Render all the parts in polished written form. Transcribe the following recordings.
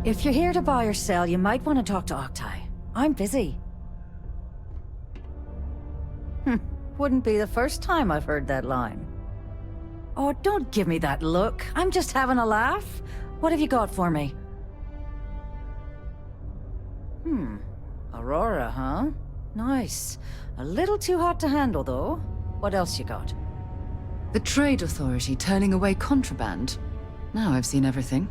If you're here to buy or sell, you might want to talk to Octai. I'm busy. Wouldn't be the first time I've heard that line. Oh, don't give me that look. I'm just having a laugh. What have you got for me? Aurora, huh? Nice. A little too hot to handle, though. What else you got? The Trade Authority turning away contraband. Now I've seen everything.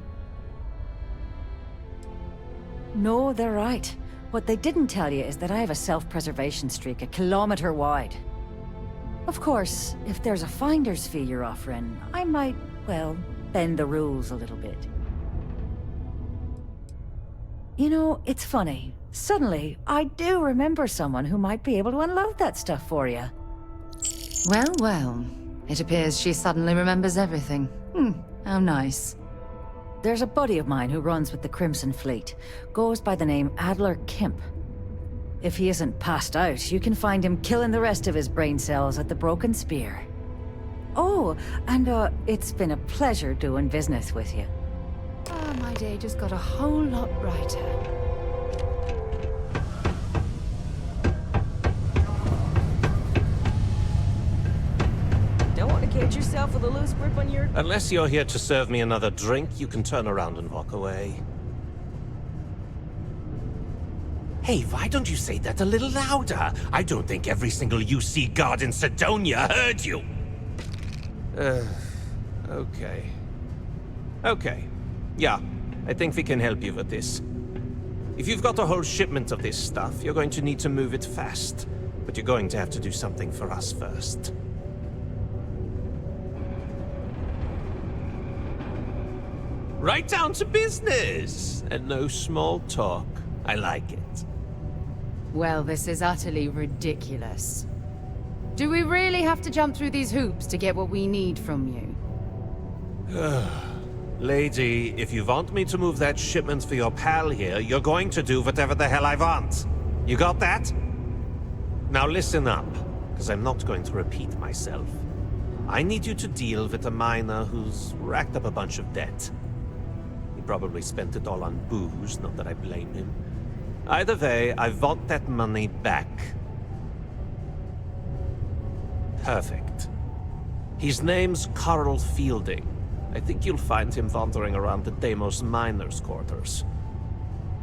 No, they're right. What they didn't tell you is that I have a self-preservation streak a kilometer wide. Of course, if there's a finder's fee you're offering, I might, well, bend the rules a little bit. You know, it's funny. Suddenly, I do remember someone who might be able to unload that stuff for you. Well, well. It appears she suddenly remembers everything. How nice. There's a buddy of mine who runs with the Crimson Fleet. Goes by the name Adler Kemp. If he isn't passed out, you can find him killing the rest of his brain cells at the Broken Spear. Oh, and it's been a pleasure doing business with you. Ah, my day just got a whole lot brighter. Don't want to catch yourself with a loose grip on your... Unless you're here to serve me another drink, you can turn around and walk away. Hey, why don't you say that a little louder? I don't think every single UC guard in Sidonia heard you. Okay. Okay. Yeah, I think we can help you with this. If you've got a whole shipment of this stuff, you're going to need to move it fast. But you're going to have to do something for us first. Right down to business! And no small talk. I like it. Well, this is utterly ridiculous. Do we really have to jump through these hoops to get what we need from you? Lady, if you want me to move that shipment for your pal here, you're going to do whatever the hell I want. You got that? Now listen up, because I'm not going to repeat myself. I need you to deal with a miner who's racked up a bunch of debt. He probably spent it all on booze, not that I blame him. Either way, I want that money back. Perfect. His name's Carl Fielding. I think you'll find him wandering around the Deimos miners' quarters.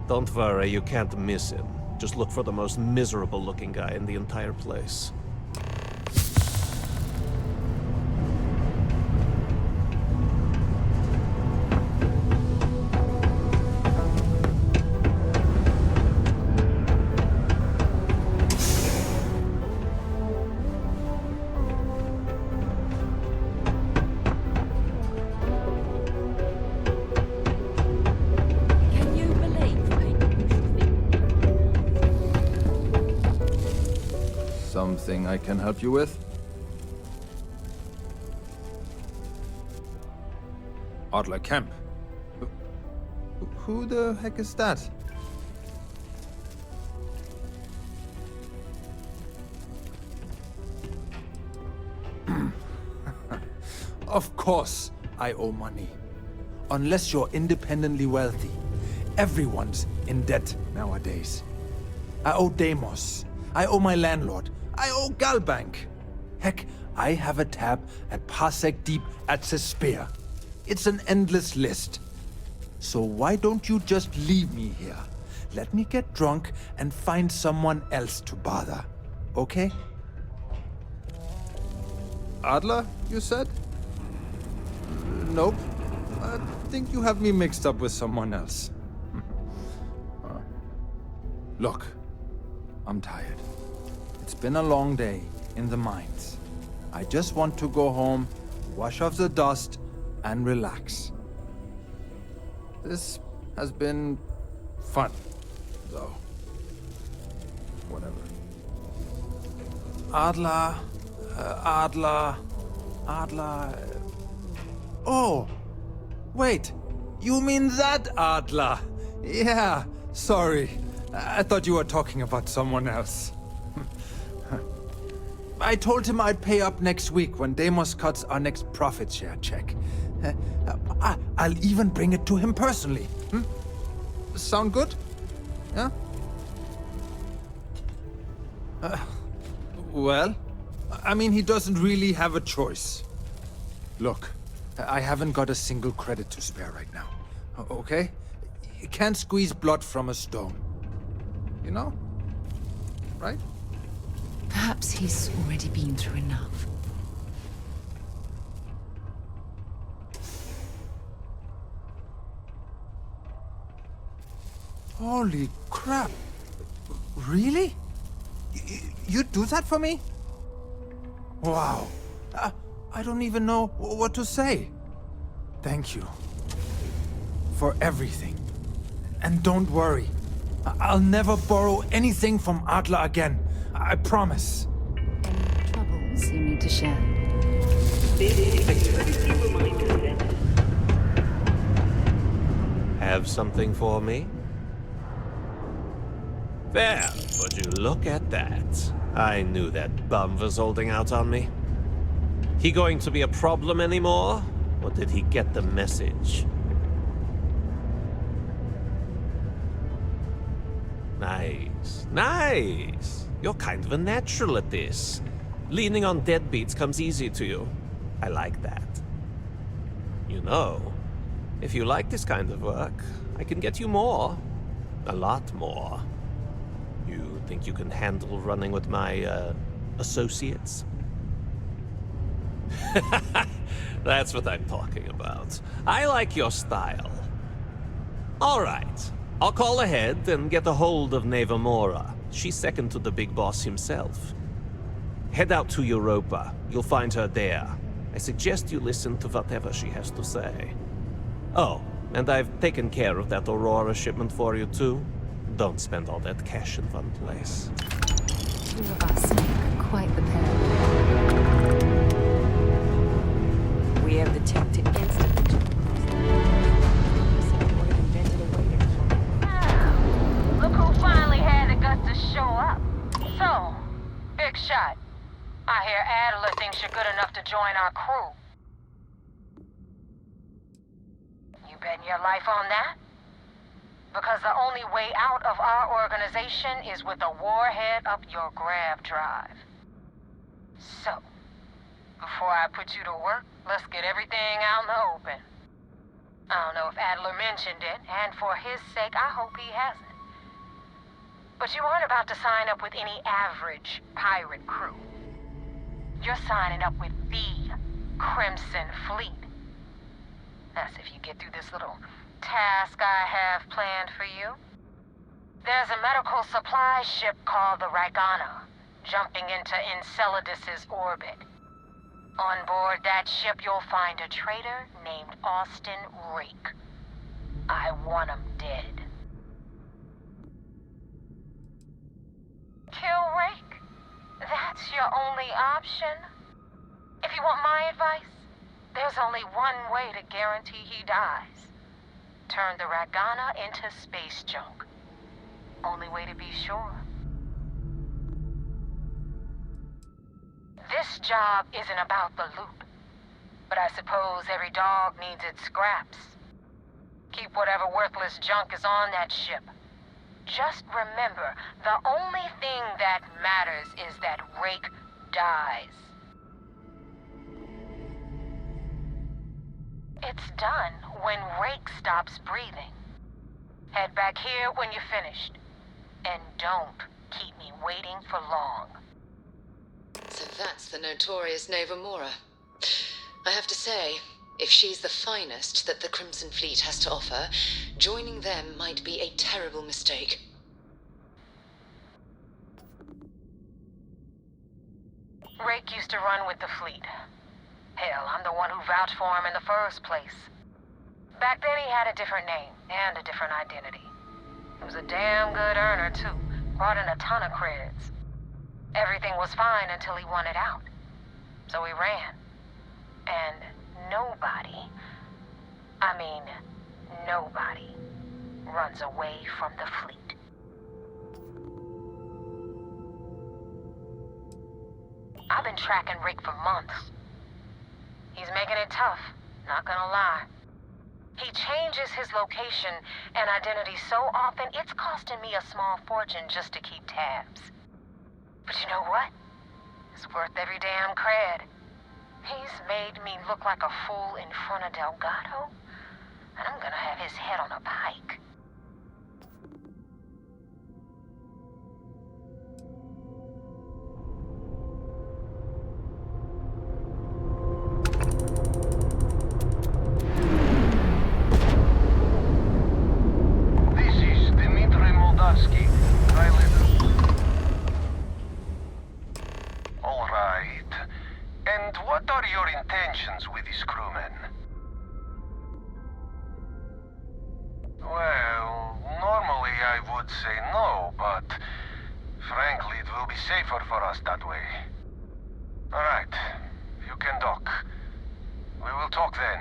Don't worry, you can't miss him. Just look for the most miserable-looking guy in the entire place. Something I can help you with? Adler Kemp. Who the heck is that? Of course I owe money. Unless you're independently wealthy. Everyone's in debt nowadays. I owe Deimos. I owe my landlord. I owe Galbank. Heck, I have a tab at Parsec Deep at the Spear. It's an endless list. So why don't you just leave me here? Let me get drunk and find someone else to bother. Okay? Adler, you said? Nope. I think you have me mixed up with someone else. Look, I'm tired. It's been a long day in the mines. I just want to go home, wash off the dust, and relax. This has been fun, though. Whatever. Adler... Oh! Wait! You mean that Adler? Yeah, sorry. I thought you were talking about someone else. I told him I'd pay up next week when Deimos cuts our next profit share check. I'll even bring it to him personally. Sound good? Yeah? Well, I mean, he doesn't really have a choice. Look, I haven't got a single credit to spare right now. Okay? You can't squeeze blood from a stone. You know? Right? Perhaps he's already been through enough. Holy crap. Really? You'd do that for me? Wow. I don't even know what to say. Thank you. For everything. And don't worry. I'll never borrow anything from Adler again. I promise. Any troubles you need to share? Have something for me? There, would you look at that? I knew that bum was holding out on me. He going to be a problem anymore? Or did he get the message? Nice, nice. You're kind of a natural at this. Leaning on deadbeats comes easy to you. I like that. You know, if you like this kind of work, I can get you more. A lot more. You think you can handle running with my, associates? That's what I'm talking about. I like your style. All right. I'll call ahead and get a hold of Nevamora. She's second to the big boss himself. Head out to Europa. You'll find her there. I suggest you listen to whatever she has to say. Oh, and I've taken care of that Aurora shipment for you too. Don't spend all that cash in one place. Two of us make quite the pair. We have the tech to instantly Look who finally had the guts to show up. So, big shot. I hear Adler thinks you're good enough to join our crew. You betting your life on that? Because the only way out of our organization is with a warhead up your grav drive. So, before I put you to work, let's get everything out in the open. I don't know if Adler mentioned it, and for his sake, I hope he hasn't. But you aren't about to sign up with any average pirate crew. You're signing up with the Crimson Fleet. That's if you get through this little task I have planned for you. There's a medical supply ship called the Ragana, jumping into Enceladus's orbit. On board that ship, you'll find a traitor named Austin Rake. I want him dead. Kill Rake? That's your only option? If you want my advice, there's only one way to guarantee he dies. Turn the Ragana into space junk. Only way to be sure. This job isn't about the loot, but I suppose every dog needs its scraps. Keep whatever worthless junk is on that ship. Just remember, the only thing that matters is that Rake dies. It's done when Rake stops breathing. Head back here when you're finished. And don't keep me waiting for long. So that's the notorious Nevamora. I have to say, if she's the finest that the Crimson Fleet has to offer, joining them might be a terrible mistake. Rake used to run with the fleet. Hell, I'm the one who vouched for him in the first place. Back then he had a different name and a different identity. He was a damn good earner too, brought in a ton of creds. Everything was fine until he wanted out. So he ran. And nobody, I mean, nobody runs away from the fleet. I've been tracking Rick for months. He's making it tough, not gonna lie. He changes his location and identity so often, it's costing me a small fortune just to keep tabs. But you know what? It's worth every damn cred. He's made me look like a fool in front of Delgado, and I'm gonna have his head on a pike. What are your intentions with these crewmen? Well, normally I would say no, but frankly it will be safer for us that way. Alright, you can dock. We will talk then.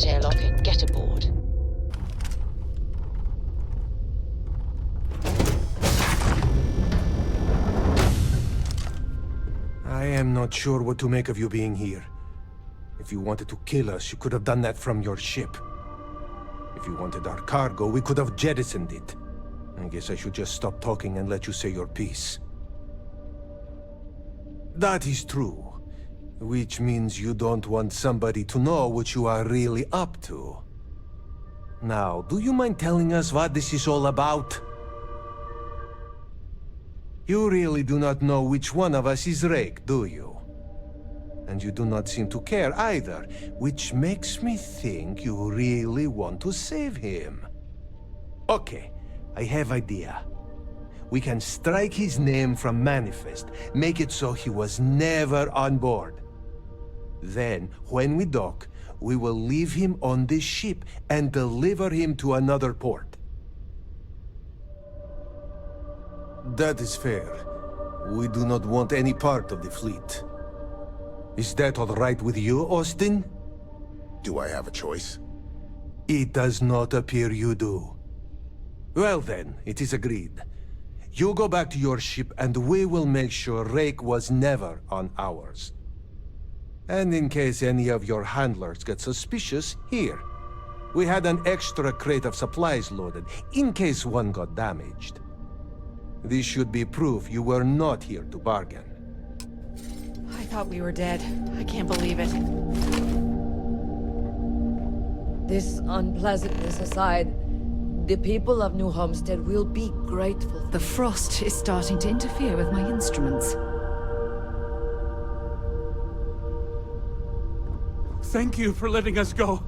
Airlock and get aboard. I am not sure what to make of you being here. If you wanted to kill us, you could have done that from your ship. If you wanted our cargo, we could have jettisoned it. I guess I should just stop talking and let you say your piece. That is true. Which means you don't want somebody to know what you are really up to. Now, do you mind telling us what this is all about? You really do not know which one of us is Rake, do you? And you do not seem to care either, which makes me think you really want to save him. Okay, I have idea. We can strike his name from Manifest, make it so he was never on board. Then, when we dock, we will leave him on this ship and deliver him to another port. That is fair. We do not want any part of the fleet. Is that all right with you, Austin? Do I have a choice? It does not appear you do. Well then, it is agreed. You go back to your ship and we will make sure Rake was never on ours. And in case any of your handlers get suspicious, here. We had an extra crate of supplies loaded, in case one got damaged. This should be proof you were not here to bargain. I thought we were dead. I can't believe it. This unpleasantness aside, the people of New Homestead will be grateful. The frost is starting to interfere with my instruments. Thank you for letting us go.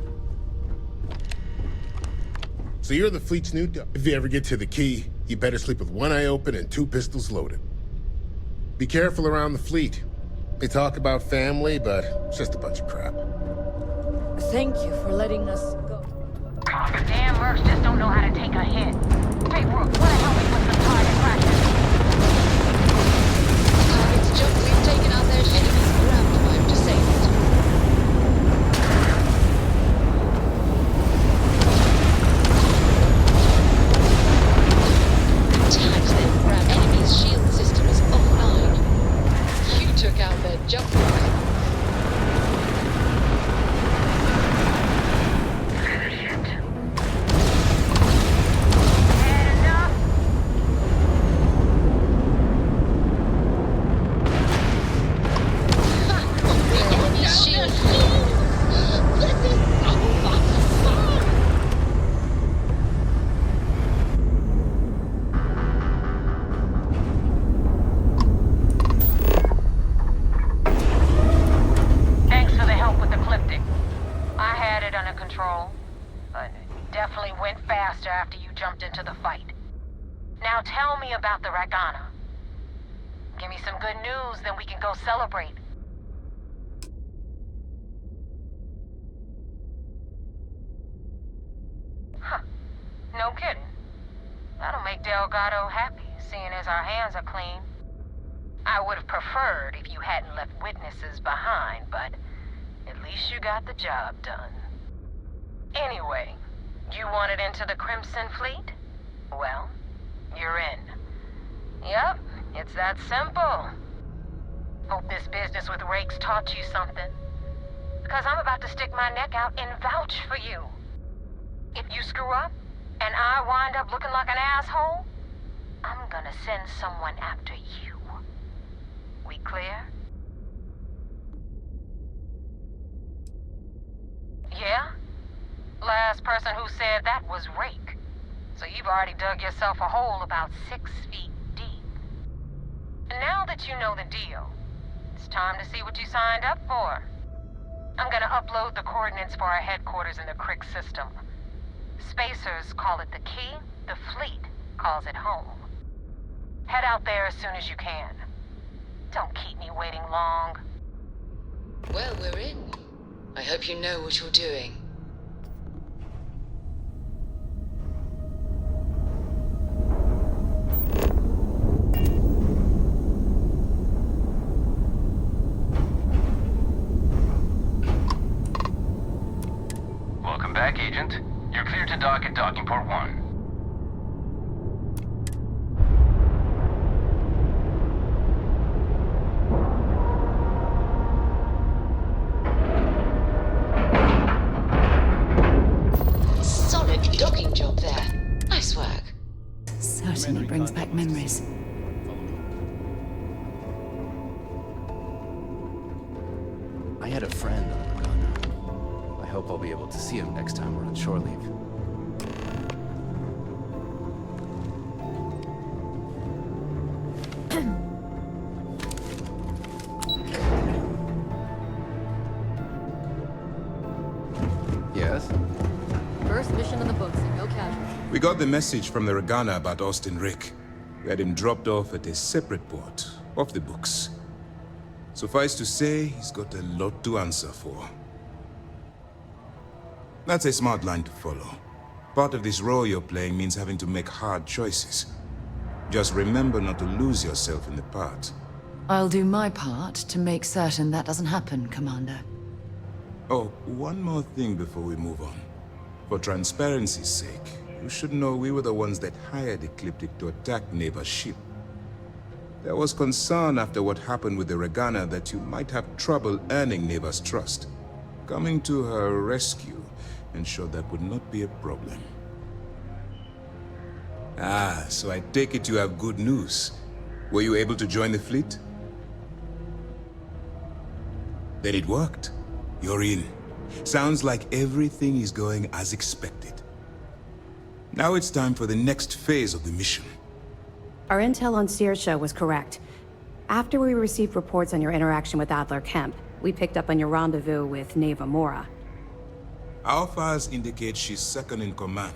So you're the fleet's new... If you ever get to the key, you better sleep with one eye open and 2 pistols loaded. Be careful around the fleet. They talk about family, but it's just a bunch of crap. Thank you for letting us go. The damn mercs just don't know how to take a hit. Hey, Brooke, what the hell we put some target practice? Target's junk, we've taken out their enemy's ground drive disabled. Enemy's shield system is offline. You took out their jump drive. Enemy's shield. This is so fucking fun. Thanks for the help with the cliptic. I had it under control, but it definitely went faster after you jumped into the fight. Now tell me about the Ragana. Give me some good news, then we can go celebrate. Huh. No kidding. That'll make Delgado happy, seeing as our hands are clean. I would have preferred if you hadn't left witnesses behind, but least you got the job done. Anyway, you wanted into the Crimson Fleet? Well, you're in. Yep, it's that simple. Hope this business with Rakes taught you something. Because I'm about to stick my neck out and vouch for you. If you screw up, and I wind up looking like an asshole, I'm gonna send someone after you. We clear? Yeah? Last person who said that was Rake. So you've already dug yourself a hole about 6 feet deep. And now that you know the deal, it's time to see what you signed up for. I'm gonna upload the coordinates for our headquarters in the Crick system. Spacers call it the key, the fleet calls it home. Head out there as soon as you can. Don't keep me waiting long. Well, we're in. I hope you know what you're doing. Welcome back, Agent. You're clear to dock at docking port 1. Solid docking job there. Nice work. Certainly brings back memories. I had a friend on the Vulcan. I hope I'll be able to see him next time we're on shore leave. Yes? First mission in the books, and no casualties. We got the message from the Regana about Austin Rick. We had him dropped off at a separate port, off the books. Suffice to say, he's got a lot to answer for. That's a smart line to follow. Part of this role you're playing means having to make hard choices. Just remember not to lose yourself in the part. I'll do my part to make certain that doesn't happen, Commander. Oh, one more thing before we move on. For transparency's sake, you should know we were the ones that hired Ecliptic to attack Neva's ship. There was concern after what happened with the Regana that you might have trouble earning Neva's trust. Coming to her rescue ensured that would not be a problem. Ah, so I take it you have good news. Were you able to join the fleet? Then it worked. You're in. Sounds like everything is going as expected. Now it's time for the next phase of the mission. Our intel on Saoirse was correct. After we received reports on your interaction with Adler Kemp, we picked up on your rendezvous with Neva Mora. Our files indicate she's second in command,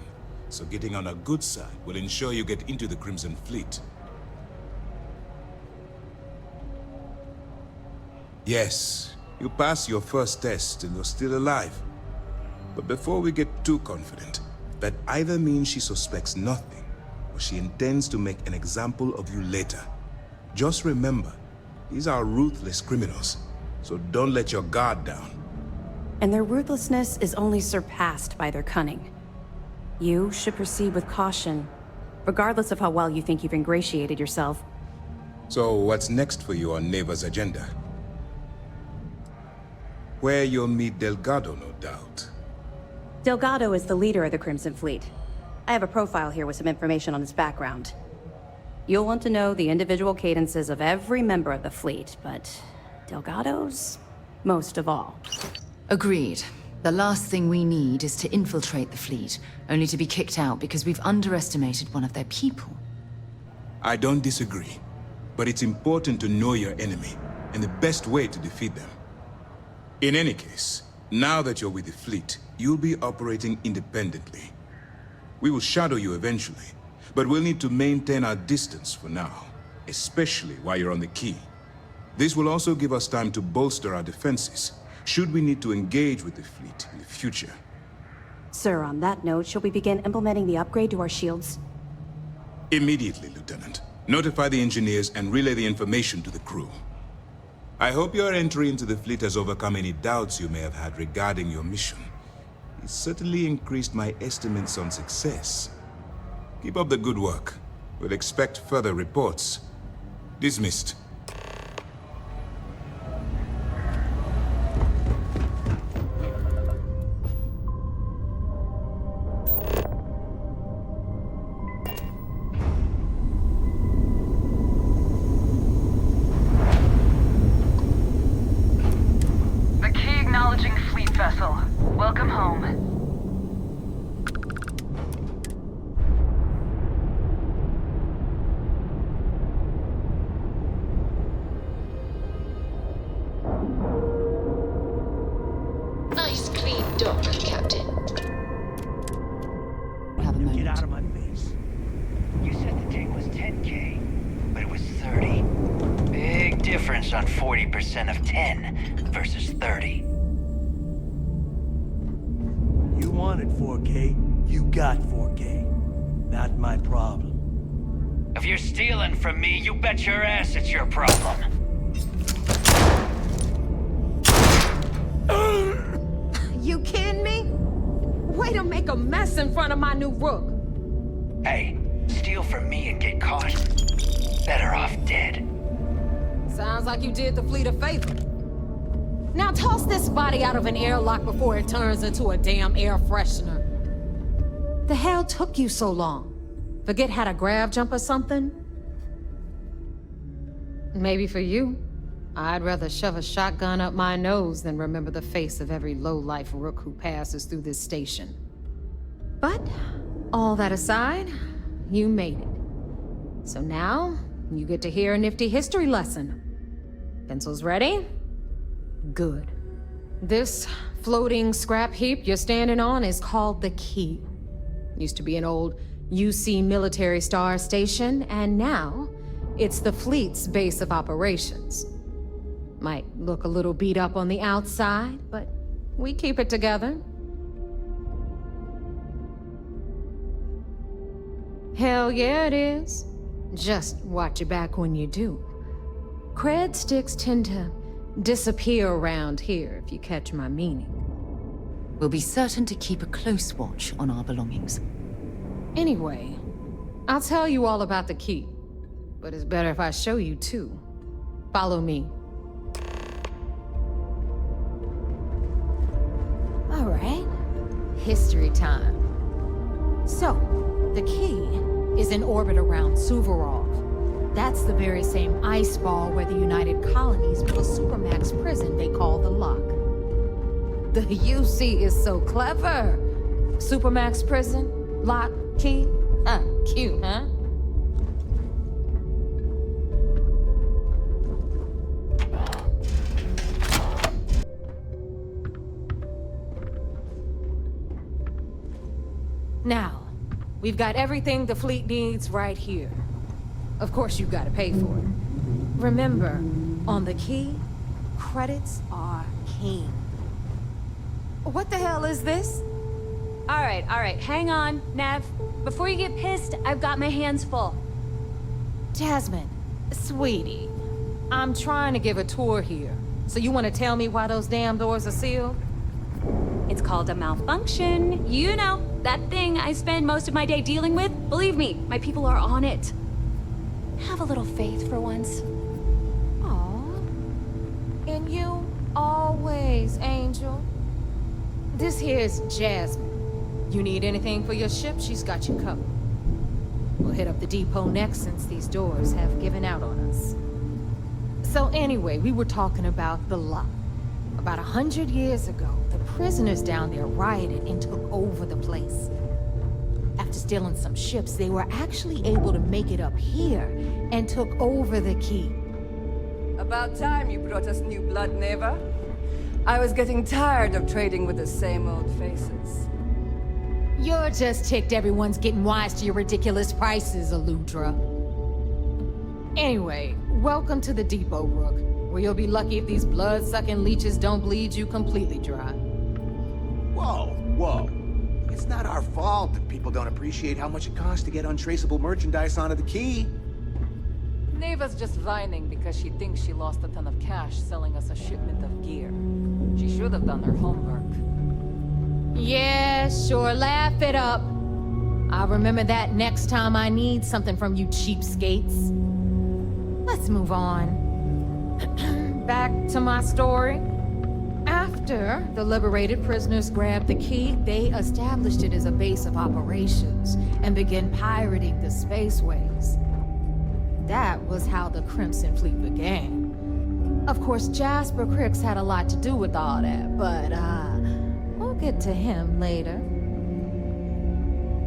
so getting on her good side will ensure you get into the Crimson Fleet. Yes, you passed your first test and you're still alive. But before we get too confident, that either means she suspects nothing, or she intends to make an example of you later. Just remember, these are ruthless criminals, so don't let your guard down. And their ruthlessness is only surpassed by their cunning. You should proceed with caution, regardless of how well you think you've ingratiated yourself. So what's next for you on Neva's agenda? Where you'll meet Delgado, no doubt. Delgado is the leader of the Crimson Fleet. I have a profile here with some information on his background. You'll want to know the individual cadences of every member of the fleet, but Delgado's most of all. Agreed. The last thing we need is to infiltrate the fleet, only to be kicked out because we've underestimated one of their people. I don't disagree, but it's important to know your enemy, and the best way to defeat them. In any case, now that you're with the fleet, you'll be operating independently. We will shadow you eventually, but we'll need to maintain our distance for now, especially while you're on the key. This will also give us time to bolster our defenses, should we need to engage with the fleet in the future. Sir, on that note, shall we begin implementing the upgrade to our shields? Immediately, Lieutenant. Notify the engineers and relay the information to the crew. I hope your entry into the fleet has overcome any doubts you may have had regarding your mission. It certainly increased my estimates on success. Keep up the good work. We'll expect further reports. Dismissed. The key acknowledging fleet vessel. Welcome home. Nice clean dock, Captain. Have a moment. Get out of my face. You said the take was 10K, but it was 30. Big difference on 40% of 10 versus 30. You wanted 4K, you got 4K. Not my problem. If you're stealing from me, you bet your ass it's your problem. You kidding me? Way to make a mess in front of my new rook. Hey, steal from me and get caught. Better off dead. Sounds like you did the fleet a favor. Now toss this body out of an airlock before it turns into a damn air freshener. The hell took you so long? Forget how to grav jump or something? Maybe for you. I'd rather shove a shotgun up my nose than remember the face of every low-life rook who passes through this station. But, all that aside, you made it. So now, you get to hear a nifty history lesson. Pencils ready? Good. This floating scrap heap you're standing on is called the Key. Used to be an old UC military star station, and now it's the fleet's base of operations. Might look a little beat up on the outside, but we keep it together. Hell yeah, it is. Just watch your back when you do. Cred sticks tend to disappear around here, if you catch my meaning. We'll be certain to keep a close watch on our belongings. Anyway, I'll tell you all about the Key. But it's better if I show you too. Follow me. All right, history time. So, the Key is in orbit around Suvorov. That's the very same ice ball where the United Colonies built a supermax prison they call the Lock. The UC is so clever. Supermax prison, Lock, Key. Cute, huh? Now, we've got everything the fleet needs right here. Of course, you've got to pay for it. Remember, on the Key, credits are king. What the hell is this? All right, hang on, Nev. Before you get pissed, I've got my hands full. Jasmine, sweetie, I'm trying to give a tour here. So you want to tell me why those damn doors are sealed? It's called a malfunction. You know, that thing I spend most of my day dealing with. Believe me, my people are on it. Have a little faith for once. Aw. And you always, Angel. This here's Jasmine. You need anything for your ship, she's got you covered. We'll hit up the depot next since these doors have given out on us. So anyway, we were talking about the Lock. About 100 years ago, the prisoners down there rioted and took over the place. After stealing some ships, they were actually able to make it up here and took over the Key. About time you brought us new blood, Neva. I was getting tired of trading with the same old faces. You're just ticked everyone's getting wise to your ridiculous prices, Aludra. Anyway, welcome to the depot, Rook, where you'll be lucky if these blood-sucking leeches don't bleed you completely dry. Whoa. It's not our fault that people don't appreciate how much it costs to get untraceable merchandise onto the Key. Neva's just whining because she thinks she lost a ton of cash selling us a shipment of gear. She should have done her homework. Yeah, sure, laugh it up. I'll remember that next time I need something from you cheapskates. Let's move on. Back to my story. After the liberated prisoners grabbed the key, they established it as a base of operations and began pirating the spaceways. That was how the Crimson Fleet began. Of course, Jasper Cricks had a lot to do with all that, but we'll get to him later.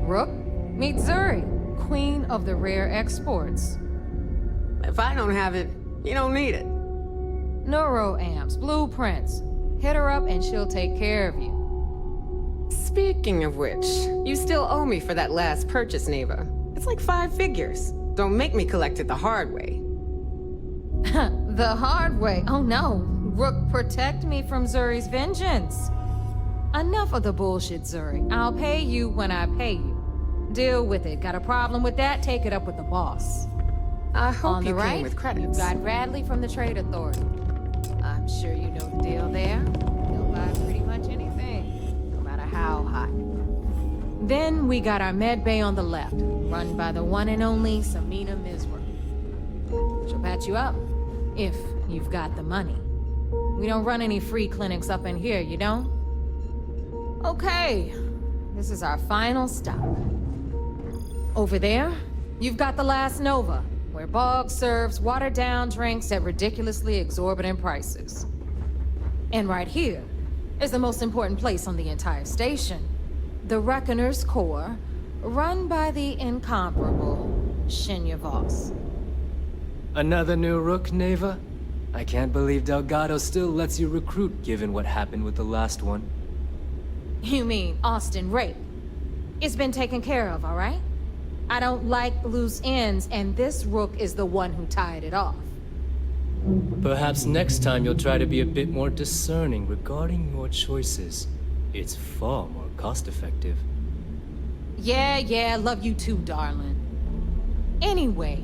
Rook, meet Zuri, queen of the rare exports. If I don't have it, you don't need it. Neuroamps, blueprints. Hit her up and she'll take care of you. Speaking of which, you still owe me for that last purchase, Neva. It's like 5 figures. Don't make me collect it the hard way. The hard way? Oh no. Rook, protect me from Zuri's vengeance. Enough of the bullshit, Zuri. I'll pay you when I pay you. Deal with it. Got a problem with that? Take it up with the boss. I hope On the you right, came with credits. you've got Bradley from the Trade Authority. I'm sure you know the deal there. He'll buy pretty much anything, no matter how hot. Then we got our med bay on the left, run by the one and only Samina Misra. She'll patch you up, if you've got the money. We don't run any free clinics up in here, you don't? Okay, this is our final stop. Over there, you've got the Last Nova, where Bog serves watered-down drinks at ridiculously exorbitant prices. And right here is the most important place on the entire station, the Reckoner's Core, run by the incomparable Shinya Voss. Another new Rook, Neva? I can't believe Delgado still lets you recruit, given what happened with the last one. You mean Austin Rape? It's been taken care of, all right? I don't like loose ends, and this Rook is the one who tied it off. Perhaps next time you'll try to be a bit more discerning regarding your choices. It's far more cost-effective. Yeah, love you too, darling. Anyway,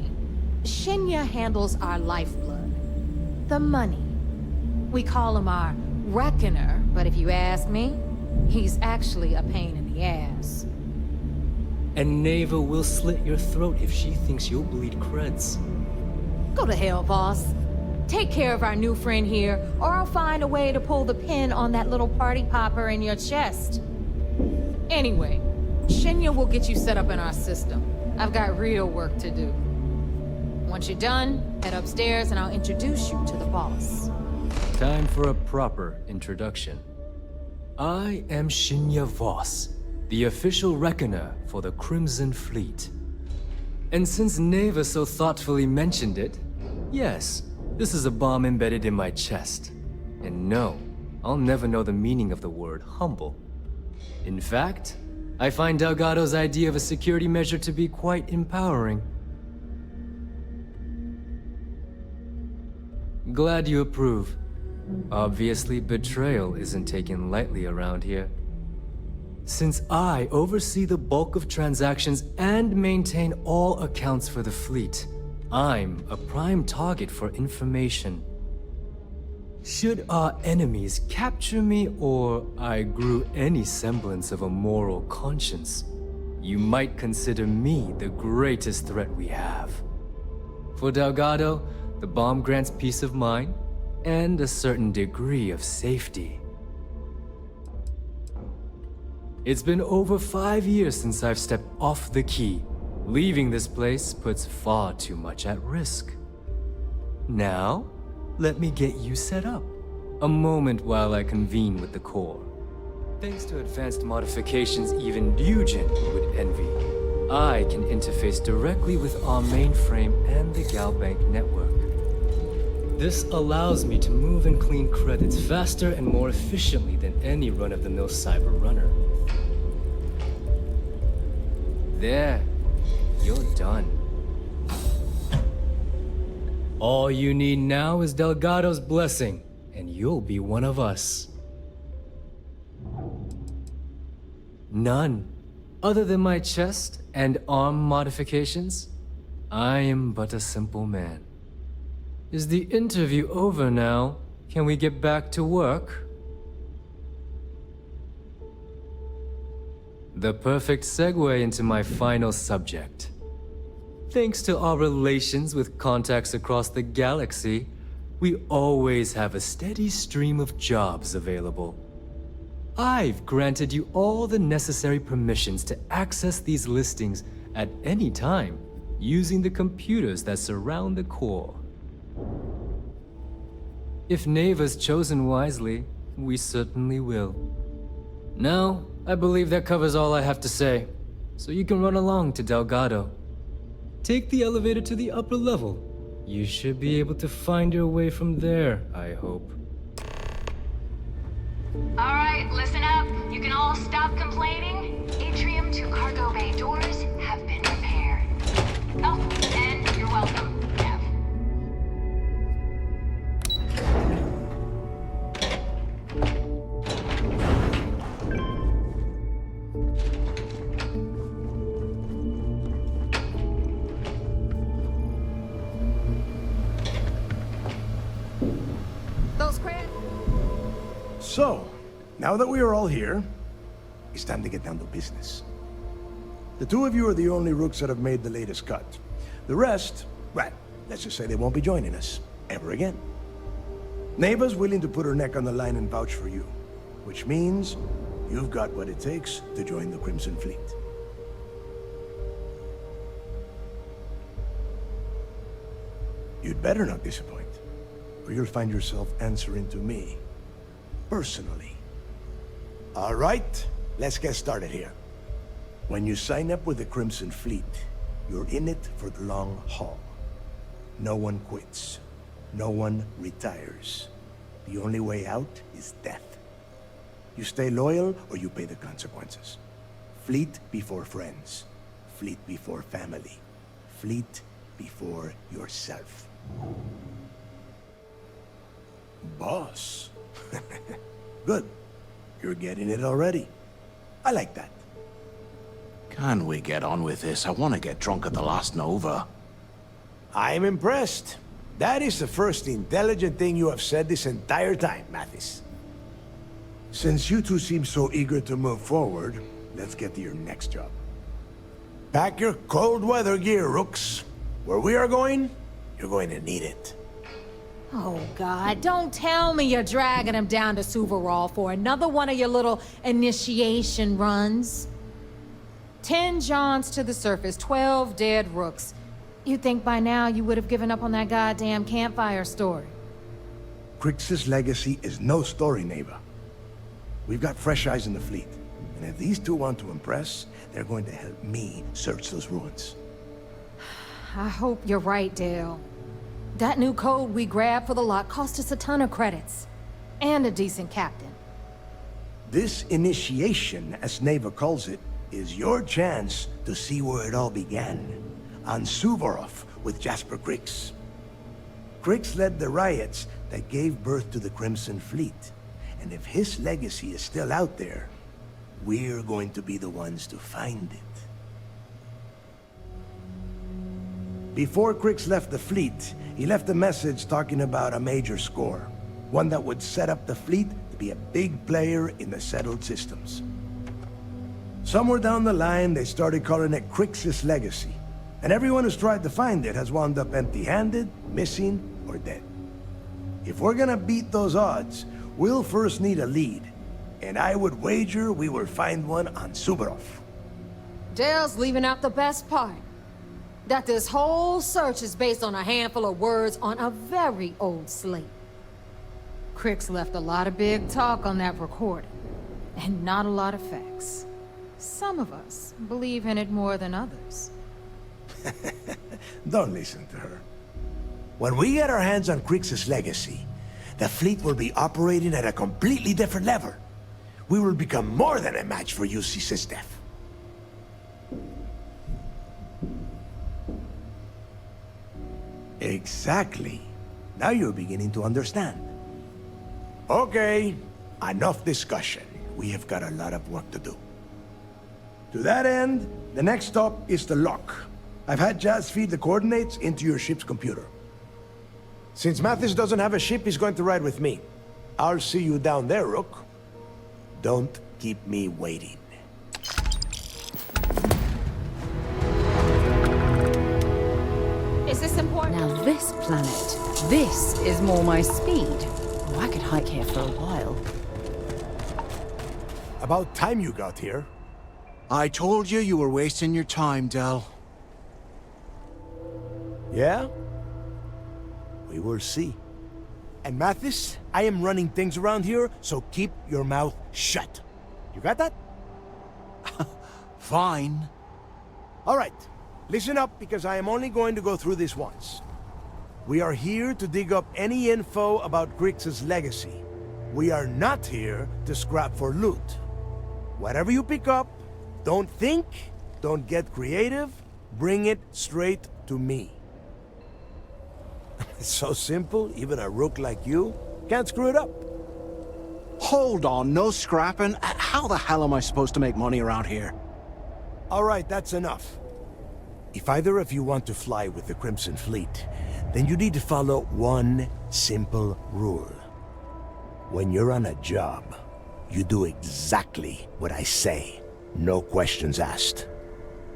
Shinya handles our lifeblood. The money. We call him our Reckoner, but if you ask me, he's actually a pain in the ass. And Neva will slit your throat if she thinks you'll bleed creds. Go to hell, boss. Take care of our new friend here, or I'll find a way to pull the pin on that little party popper in your chest. Anyway, Shinya will get you set up in our system. I've got real work to do. Once you're done, head upstairs and I'll introduce you to the boss. Time for a proper introduction. I am Shinya Voss, the official reckoner for the Crimson Fleet. And since Neva so thoughtfully mentioned it, yes, this is a bomb embedded in my chest. And no, I'll never know the meaning of the word humble. In fact, I find Delgado's idea of a security measure to be quite empowering. Glad you approve. Obviously, betrayal isn't taken lightly around here. Since I oversee the bulk of transactions and maintain all accounts for the fleet, I'm a prime target for information. Should our enemies capture me or I grew any semblance of a moral conscience, you might consider me the greatest threat we have. For Delgado, the bomb grants peace of mind and a certain degree of safety. It's been over 5 years since I've stepped off the key. Leaving this place puts far too much at risk. Now, let me get you set up. A moment while I convene with the core. Thanks to advanced modifications even Nugent would envy, I can interface directly with our mainframe and the Galbank network. This allows me to move and clean credits faster and more efficiently than any run-of-the-mill cyber runner. There, you're done. All you need now is Delgado's blessing, and you'll be one of us. None. Other than my chest and arm modifications, I am but a simple man. Is the interview over now? Can we get back to work? The perfect segue into my final subject. Thanks to our relations with contacts across the galaxy, we always have a steady stream of jobs available. I've granted you all the necessary permissions to access these listings at any time, using the computers that surround the core. If Neva's chosen wisely, we certainly will. Now, I believe that covers all I have to say, so you can run along to Delgado. Take the elevator to the upper level. You should be able to find your way from there, I hope. All right, listen up. You can all stop complaining. Atrium to cargo bay doors have been repaired. Oh, and you're welcome, Nev. Those crabs. So, now that we are all here, it's time to get down to business. The two of you are the only rooks that have made the latest cut. The rest, well, let's just say they won't be joining us ever again. Neva's willing to put her neck on the line and vouch for you, which means you've got what it takes to join the Crimson Fleet. You'd better not disappoint, or you'll find yourself answering to me, personally. All right, let's get started here. When you sign up with the Crimson Fleet, you're in it for the long haul. No one quits. No one retires. The only way out is death. You stay loyal or you pay the consequences. Fleet before friends. Fleet before family. Fleet before yourself. Boss. Good. You're getting it already. I like that. Can we get on with this? I want to get drunk at the last Nova. I'm impressed. That is the first intelligent thing you have said this entire time, Mathis. Since you two seem so eager to move forward, let's get to your next job. Pack your cold weather gear, Rooks. Where we are going, you're going to need it. Oh, God, don't tell me you're dragging him down to Suvarol for another one of your little initiation runs. 10 Johns to the surface, 12 dead Rooks. You'd think by now you would have given up on that goddamn campfire story. Crix's legacy is no story, Neva. We've got fresh eyes in the fleet. And if these two want to impress, they're going to help me search those ruins. I hope you're right, Dale. That new code we grabbed for the lot cost us a ton of credits. And a decent captain. This initiation, as Neva calls it, is your chance to see where it all began. On Suvorov with Jasper Crix. Crix led the riots that gave birth to the Crimson Fleet. And if his legacy is still out there, we're going to be the ones to find it. Before Crix left the fleet, he left a message talking about a major score. One that would set up the fleet to be a big player in the settled systems. Somewhere down the line, they started calling it Crix's legacy. And everyone who's tried to find it has wound up empty-handed, missing, or dead. If we're gonna beat those odds, we'll first need a lead. And I would wager we will find one on Suvorov. Dale's leaving out the best part. That this whole search is based on a handful of words on a very old slate. Crix left a lot of big talk on that recording, and not a lot of facts. Some of us believe in it more than others. Don't listen to her. When we get our hands on Crix's legacy, the fleet will be operating at a completely different level. We will become more than a match for UC Systef. Exactly. Now you're beginning to understand. Okay, enough discussion. We have got a lot of work to do. To that end, the next stop is the lock. I've had Jazz feed the coordinates into your ship's computer. Since Mathis doesn't have a ship, he's going to ride with me. I'll see you down there, Rook. Don't keep me waiting. Is this important? Now this planet, this is more my speed. Oh, I could hike here for a while. About time you got here. I told you you were wasting your time, Del. Yeah? We will see. And Mathis, I am running things around here, so keep your mouth shut. You got that? Fine. All right. Listen up, because I am only going to go through this once. We are here to dig up any info about Grix's legacy. We are not here to scrap for loot. Whatever you pick up, don't think, don't get creative, bring it straight to me. It's so simple, even a rook like you can't screw it up. Hold on, no scrapping. How the hell am I supposed to make money around here? All right, that's enough. If either of you want to fly with the Crimson Fleet, then you need to follow one simple rule. When you're on a job, you do exactly what I say. No questions asked.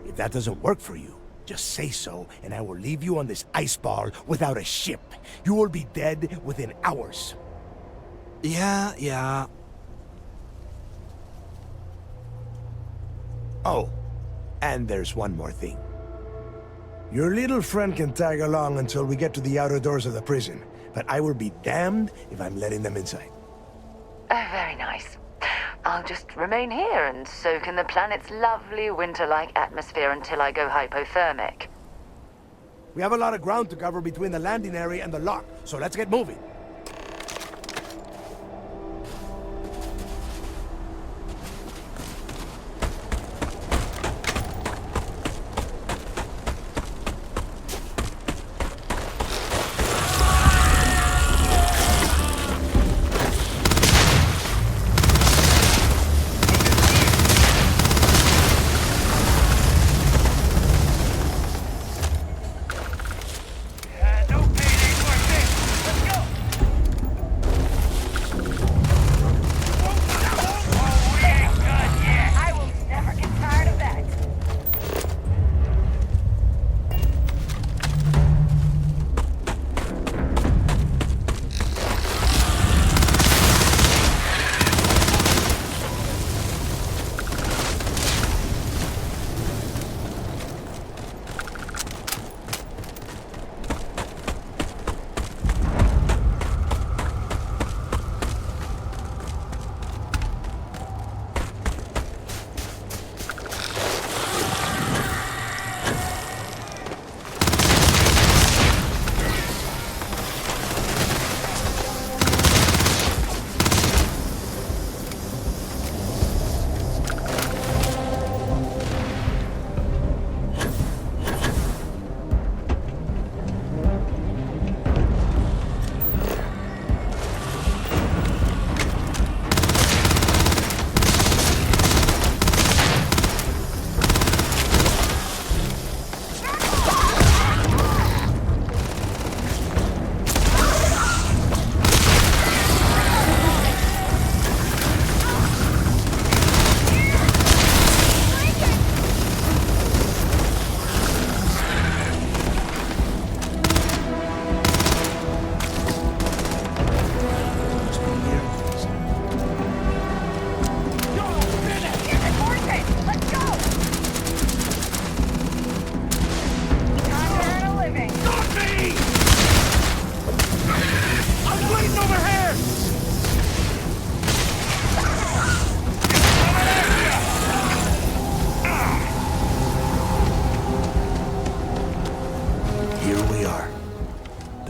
If that doesn't work for you, just say so, and I will leave you on this ice ball without a ship. You will be dead within hours. Yeah. Oh, and there's one more thing. Your little friend can tag along until we get to the outer doors of the prison, but I will be damned if I'm letting them inside. Very nice. I'll just remain here and soak in the planet's lovely winter-like atmosphere until I go hypothermic. We have a lot of ground to cover between the landing area and the lock, so let's get moving.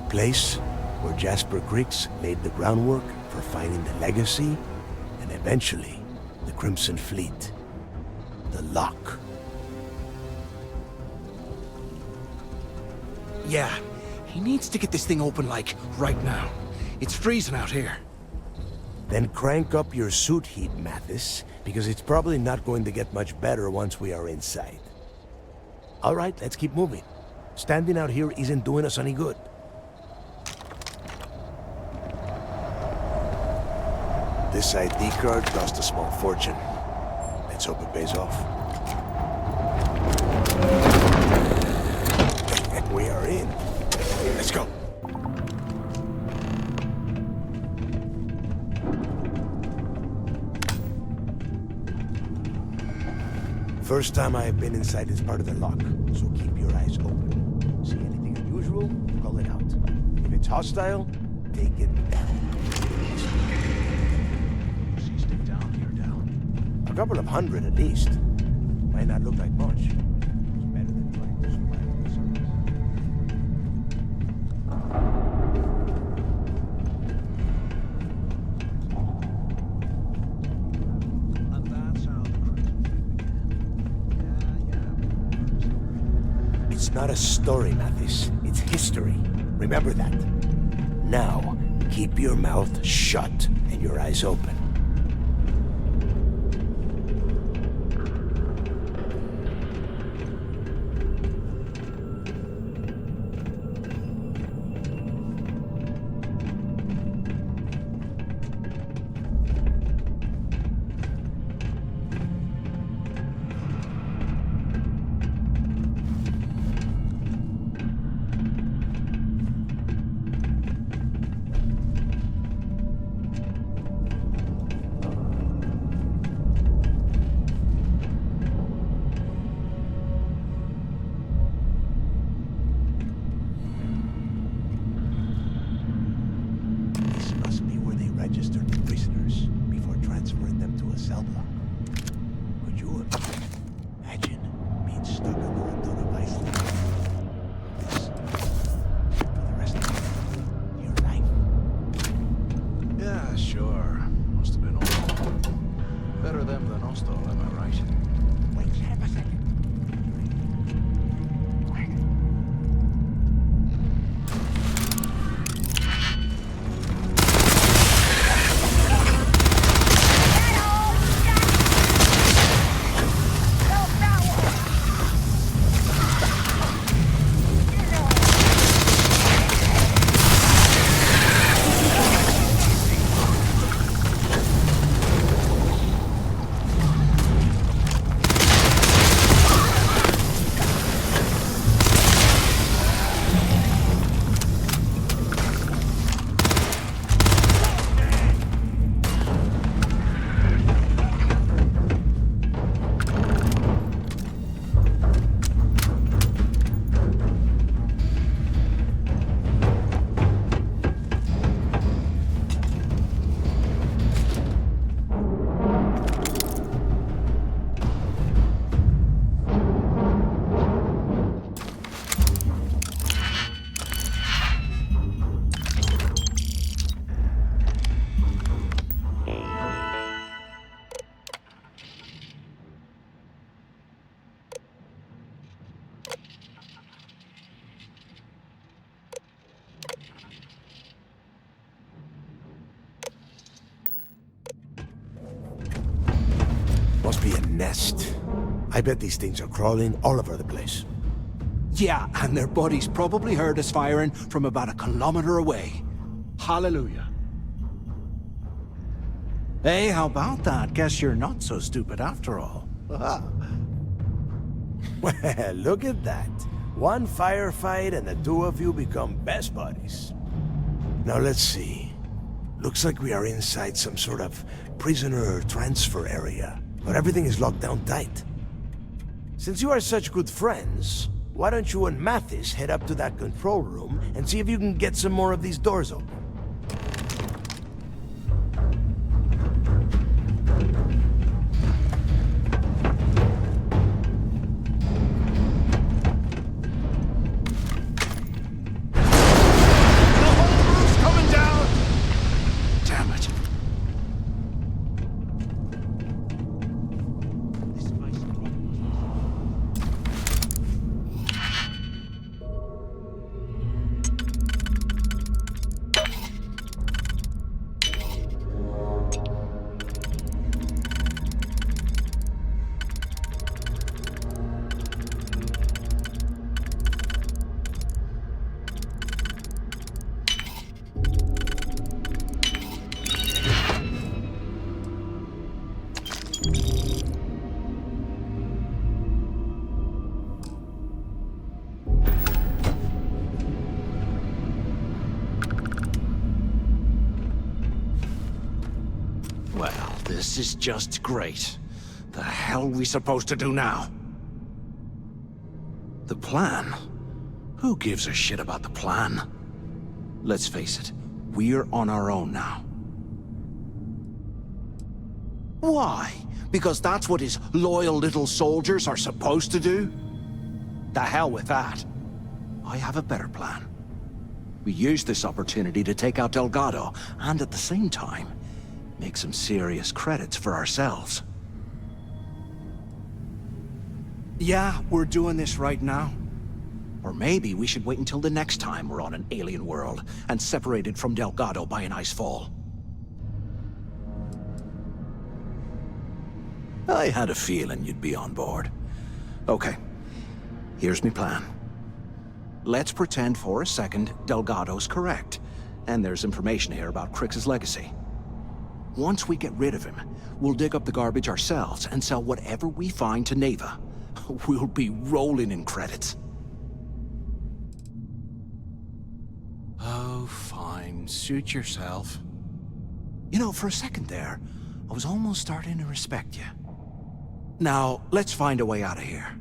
Place where Jasper Grix laid the groundwork for finding the legacy, and eventually, the Crimson Fleet. The lock. Yeah, he needs to get this thing open, like, right now. It's freezing out here. Then crank up your suit heat, Mathis, because it's probably not going to get much better once we are inside. All right, let's keep moving. Standing out here isn't doing us any good. This ID card cost a small fortune. Let's hope it pays off. We are in. Let's go. First time I have been inside this part of the lock, so keep your eyes open. See anything unusual, call it out. If it's hostile, take it down. A couple of hundred at least. Might not look like much. It's better than trying to survive the circus. It's not a story, Mathis. It's history. Remember that. Now, keep your mouth shut and your eyes open. Must be a nest. I bet these things are crawling all over the place. Yeah, and their buddies probably heard us firing from about 1 kilometer away. Hallelujah. Hey, how about that? Guess you're not so stupid after all. Well, look at that. One firefight and the two of you become best buddies. Now let's see. Looks like we are inside some sort of prisoner transfer area, but everything is locked down tight. Since you are such good friends, why don't you and Mathis head up to that control room and see if you can get some more of these doors open? This is just great. The hell are we supposed to do now? The plan? Who gives a shit about the plan? Let's face it, we're on our own now. Why? Because that's what his loyal little soldiers are supposed to do? The hell with that. I have a better plan. We use this opportunity to take out Delgado, and at the same time, make some serious credits for ourselves. Yeah, we're doing this right now. Or maybe we should wait until the next time we're on an alien world and separated from Delgado by an ice fall. I had a feeling you'd be on board. Okay, here's my plan. Let's pretend for a second Delgado's correct, and there's information here about Crix's legacy. Once we get rid of him, we'll dig up the garbage ourselves and sell whatever we find to Neva. We'll be rolling in credits. Oh, fine. Suit yourself. You know, for a second there, I was almost starting to respect you. Now, let's find a way out of here.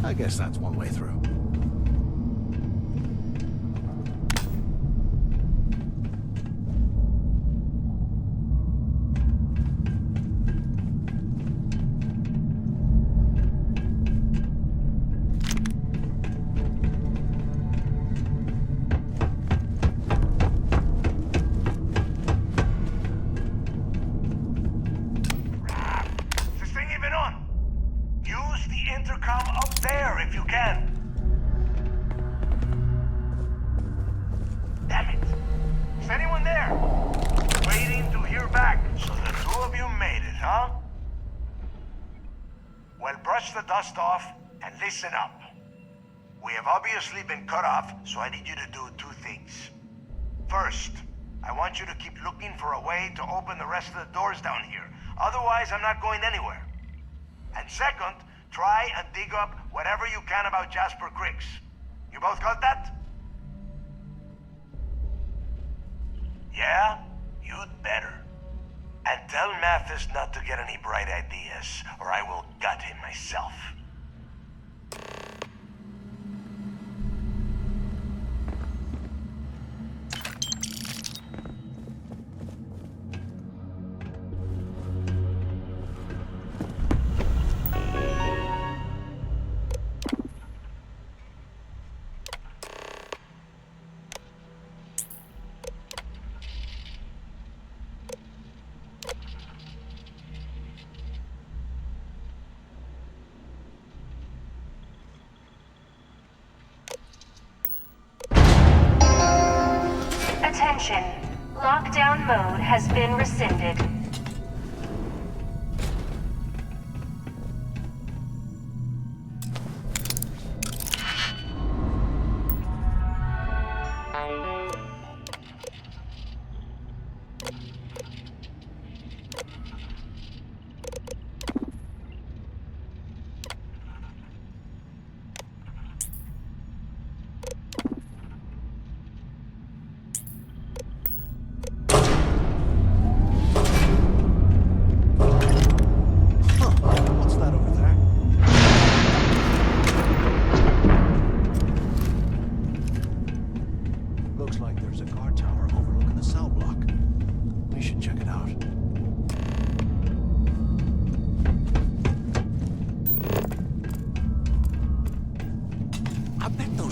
I guess that's one way through. Listen up. We have obviously been cut off, so I need you to do two things. First, I want you to keep looking for a way to open the rest of the doors down here. Otherwise, I'm not going anywhere. And second, try and dig up whatever you can about Jasper Crix. You both got that? Yeah? You'd better. And tell Mathis not to get any bright ideas, or I will gut him myself. Attention. Lockdown mode has been rescinded.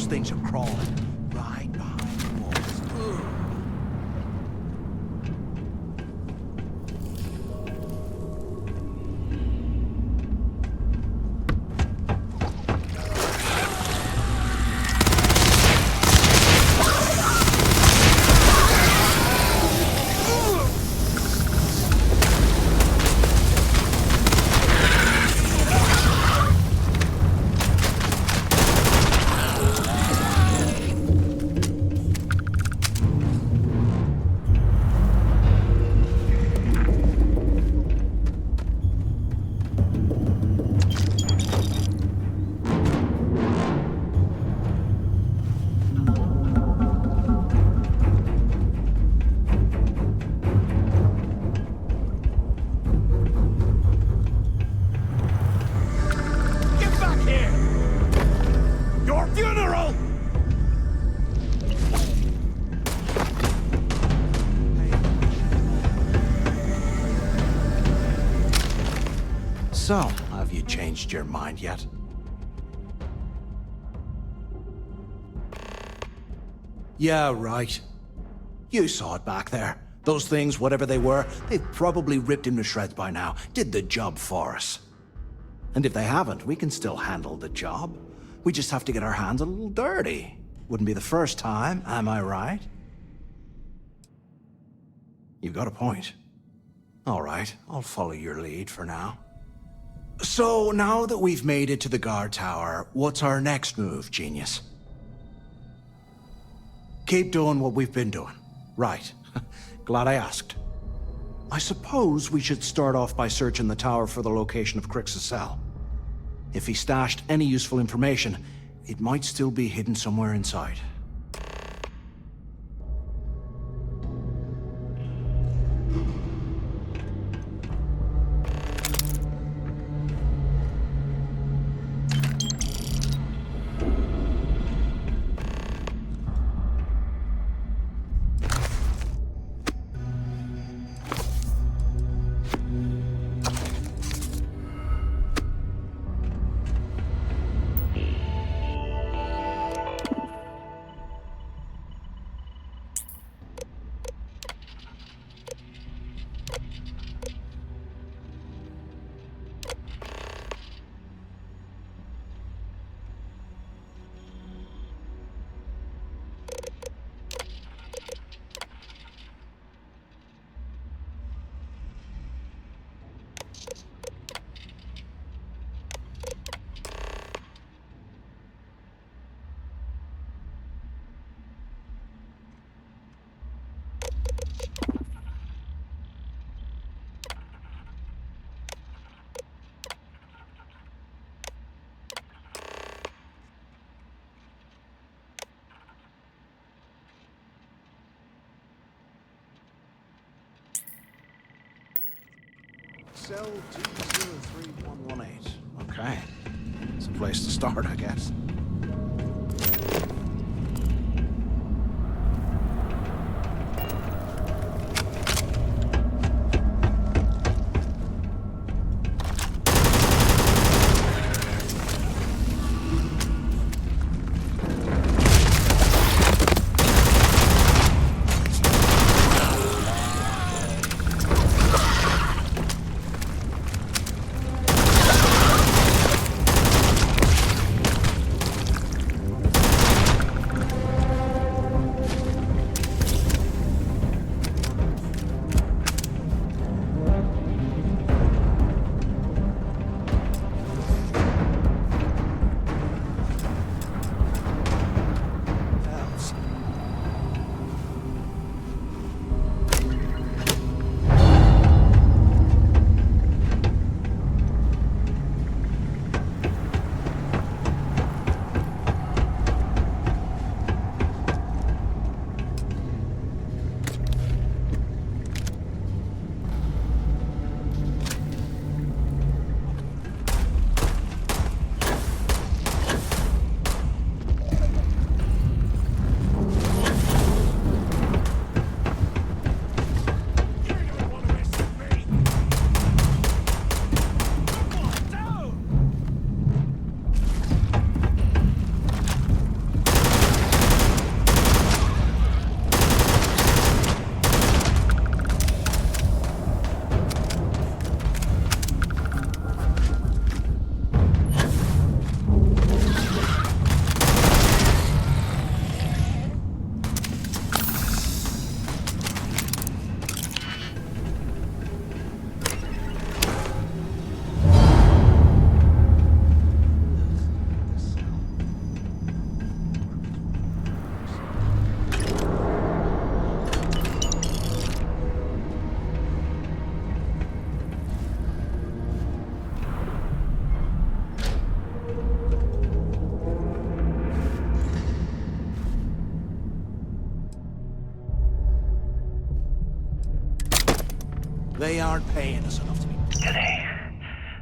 Things are crawling right behind the walls. Ugh. So, have you changed your mind yet? Yeah, right. You saw it back there. Those things, whatever they were, they've probably ripped him to shreds by now. Did the job for us. And if they haven't, we can still handle the job. We just have to get our hands a little dirty. Wouldn't be the first time, am I right? You've got a point. All right, I'll follow your lead for now. So, now that we've made it to the guard tower, what's our next move, genius? Keep doing what we've been doing. Right. Glad I asked. I suppose we should start off by searching the tower for the location of Crix's cell. If he stashed any useful information, it might still be hidden somewhere inside. Cell 203118. Okay. It's a place to start, I guess. They aren't paying us enough to be... Today,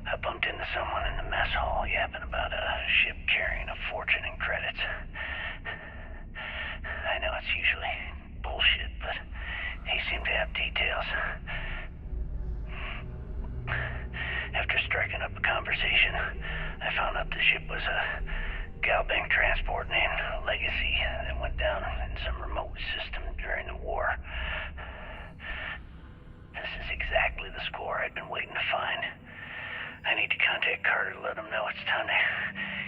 I bumped into someone in the mess hall yapping about a ship carrying a fortune in credits. I know it's usually bullshit, but he seemed to have details. After striking conversation, I found out the ship was a Galbank transport named Legacy that went down in some remote system during the war. This is exactly the score I'd been waiting to find. I need to contact Carter to let him know it's time to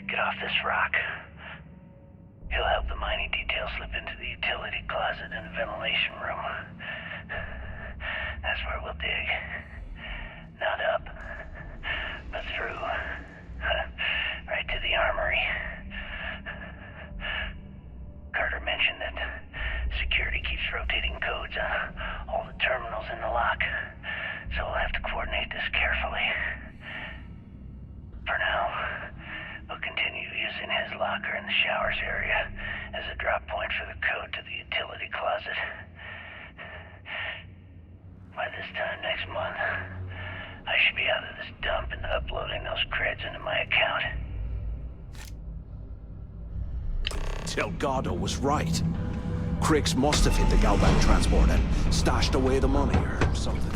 get off this rock. He'll help the mining detail slip into the utility closet in the ventilation room. That's where we'll dig. Not up, but through. Right to the armory. Carter mentioned that security keeps rotating codes on all the terminals in the lock, so we'll have to coordinate this carefully. For now, we'll continue using his locker in the showers area as a drop point for the code to the utility closet. By this time next month, I should be out of this dump and uploading those creds into my account. Delgado was right. Crix must have hit the Galbank transport and stashed away the money or something.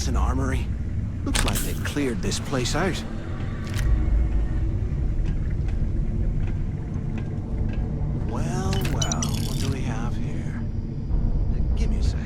An armory? Looks like they cleared this place out. Well, well, what do we have here? Give me a sec.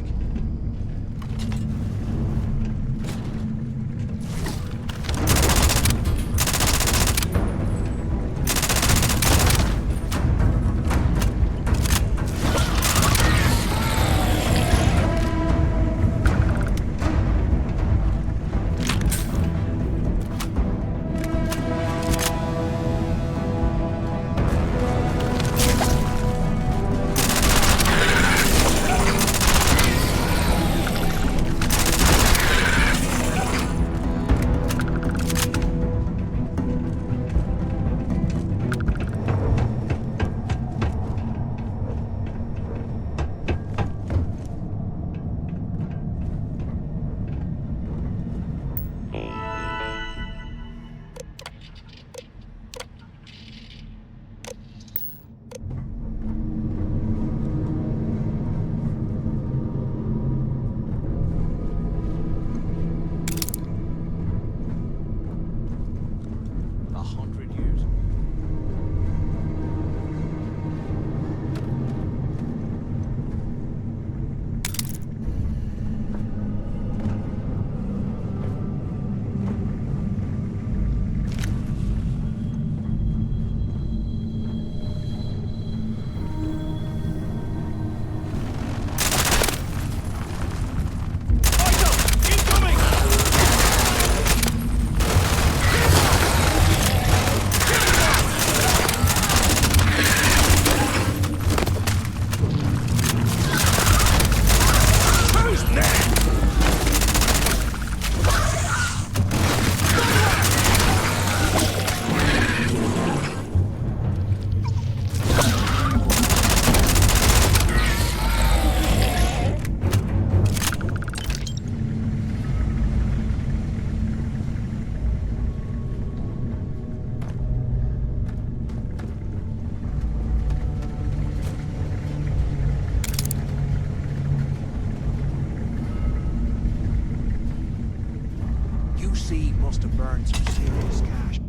to burn some serious cash.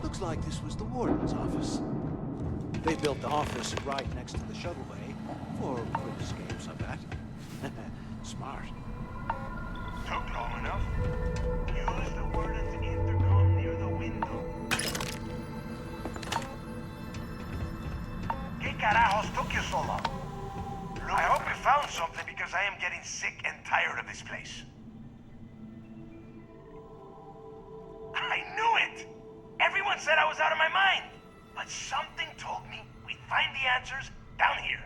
Looks like this was the warden's office. They built the office right next to the shuttle bay for quick escapes, I bet. Smart. Took long enough. Use the warden's intercom near the window. ¿Qué carajos took you so long? I hope you found something because I am getting sick and tired of this place. I knew it! Everyone said I was out of my mind. But something told me we'd find the answers down here.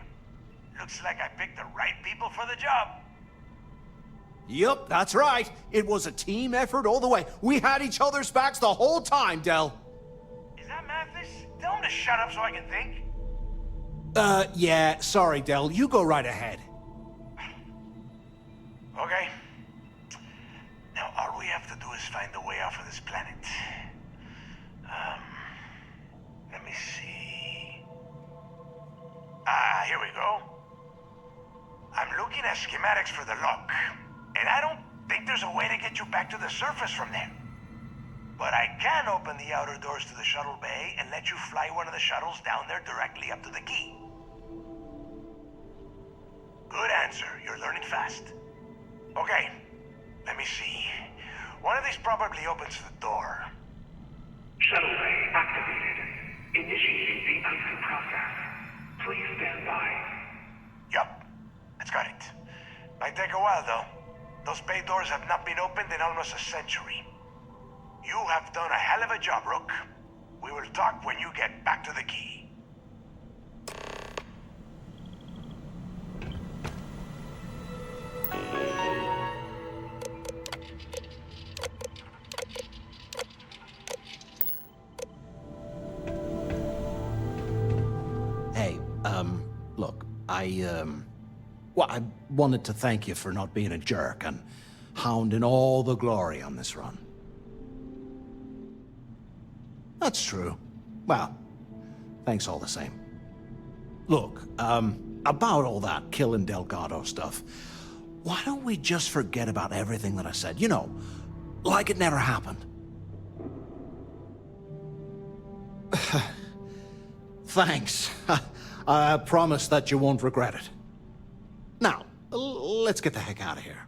Looks like I picked the right people for the job. Yup, that's right. It was a team effort all the way. We had each other's backs the whole time, Del. Is that Mathis? Tell him to shut up so I can think. Yeah, sorry, Del. You go right ahead. Okay. Now, all we have to do is find a way off of this planet. Let me see. Here we go. I'm looking at schematics for the lock, and I don't think there's a way to get you back to the surface from there. But I can open the outer doors to the shuttle bay and let you fly one of the shuttles down there directly up to the key. Good answer. You're learning fast. Okay, let me see. One of these probably opens the door. Shuttle bay activated. Initiating the entry process. Please stand by. Yup, that's got it. Might take a while though. Those bay doors have not been opened in almost a century. You have done a hell of a job, Rook. We will talk when you get back to the key. Hey, look, well, I wanted to thank you for not being a jerk and hounding all the glory on this run. That's true. Well, thanks all the same. Look, about all that killing Delgado stuff, why don't we just forget about everything that I said? You know, like it never happened. Thanks. I promise that you won't regret it. Now, let's get the heck out of here.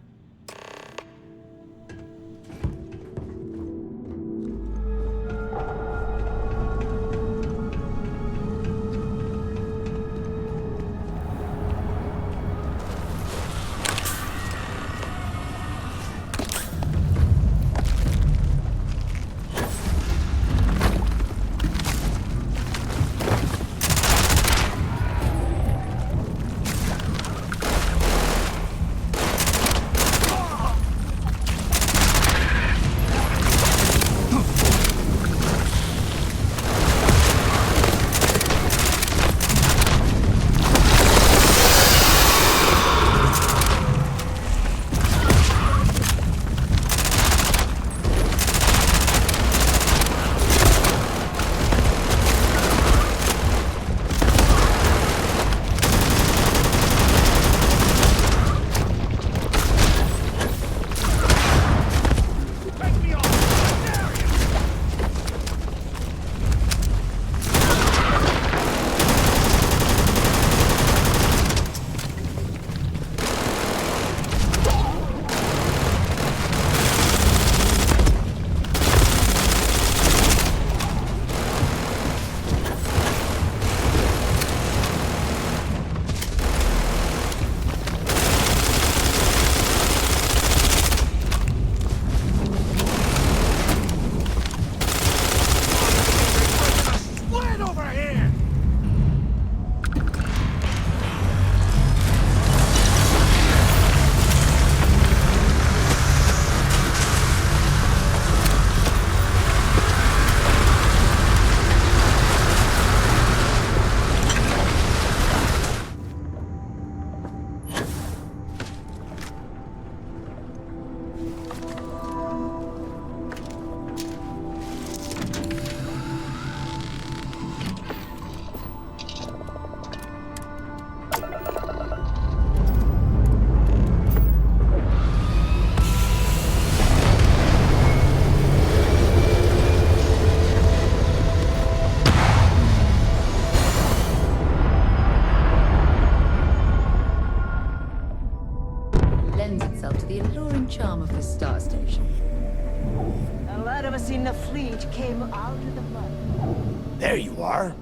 service in the fleet came out of the mud. There you are.